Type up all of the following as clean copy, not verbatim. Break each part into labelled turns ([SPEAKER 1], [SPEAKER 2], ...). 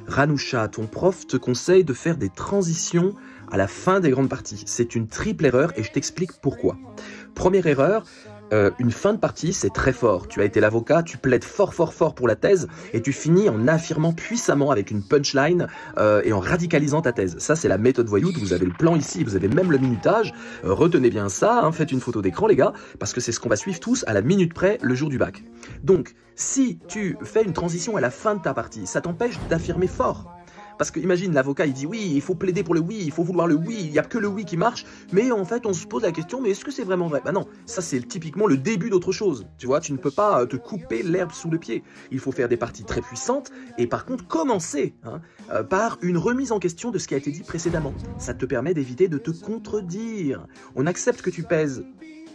[SPEAKER 1] Ranoucha, ton prof te conseille de faire des transitions à la fin des grandes parties. C'est une triple erreur et je t'explique pourquoi. Première erreur, une fin de partie, c'est très fort. Tu as été l'avocat, tu plaides fort pour la thèse et tu finis en affirmant puissamment avec une punchline et en radicalisant ta thèse. Ça, c'est la méthode voyoute. Vous avez le plan ici, vous avez même le minutage. Retenez bien ça, hein, faites une photo d'écran, les gars, parce que c'est ce qu'on va suivre tous à la minute près le jour du bac. Donc, si tu fais une transition à la fin de ta partie, ça t'empêche d'affirmer fort. Parce que imagine, l'avocat il dit oui, il faut plaider pour le oui, il faut vouloir le oui, il n'y a que le oui qui marche, mais en fait on se pose la question, mais est-ce que c'est vraiment vrai? Bah non, ça c'est typiquement le début d'autre chose, tu vois, tu ne peux pas te couper l'herbe sous le pied. Il faut faire des parties très puissantes, et par contre commencer par une remise en question de ce qui a été dit précédemment. Ça te permet d'éviter de te contredire. On accepte que tu pèses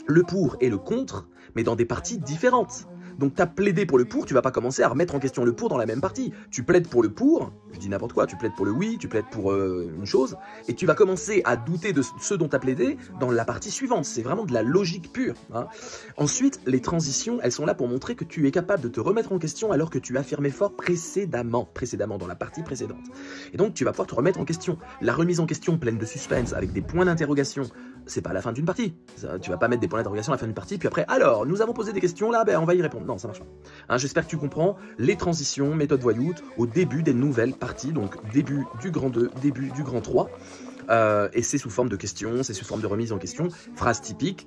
[SPEAKER 1] le pour et le contre, mais dans des parties différentes. Donc tu as plaidé pour le pour, tu vas pas commencer à remettre en question le pour dans la même partie. Tu plaides pour le pour, je dis n'importe quoi, tu plaides pour le oui, tu plaides pour une chose, et tu vas commencer à douter de ce dont tu as plaidé dans la partie suivante. C'est vraiment de la logique pure. Hein. Ensuite, les transitions, elles sont là pour montrer que tu es capable de te remettre en question alors que tu affirmais fort précédemment dans la partie précédente. Et donc tu vas pouvoir te remettre en question. La remise en question pleine de suspense, avec des points d'interrogation, c'est pas à la fin d'une partie. Ça, tu vas pas mettre des points d'interrogation à la fin d'une partie, puis après, alors, nous avons posé des questions, là, ben on va y répondre. Non, ça marche pas. Hein, j'espère que tu comprends les transitions, méthode voyoute, au début des nouvelles parties, donc début du grand 2, début du grand 3, et c'est sous forme de questions, c'est sous forme de remise en question, phrase typique.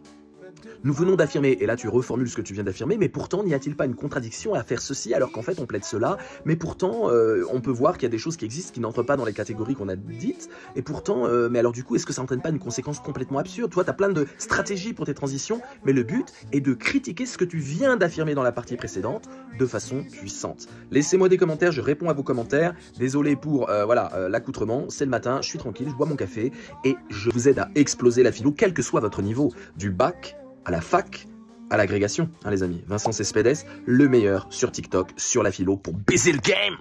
[SPEAKER 1] Nous venons d'affirmer, et là tu reformules ce que tu viens d'affirmer, mais pourtant n'y a-t-il pas une contradiction à faire ceci alors qu'en fait on plaide cela, mais pourtant on peut voir qu'il y a des choses qui existent qui n'entrent pas dans les catégories qu'on a dites, et pourtant, mais alors du coup est-ce que ça n'entraîne pas une conséquence complètement absurde? Toi tu as plein de stratégies pour tes transitions, mais le but est de critiquer ce que tu viens d'affirmer dans la partie précédente de façon puissante. Laissez-moi des commentaires, je réponds à vos commentaires, désolé pour l'accoutrement, c'est le matin, je suis tranquille, je bois mon café, et je vous aide à exploser la philo, quel que soit votre niveau, du bac à la fac, à l'agrégation, hein, les amis. Vincent Cespedes, le meilleur sur TikTok, sur la philo, pour baiser le game.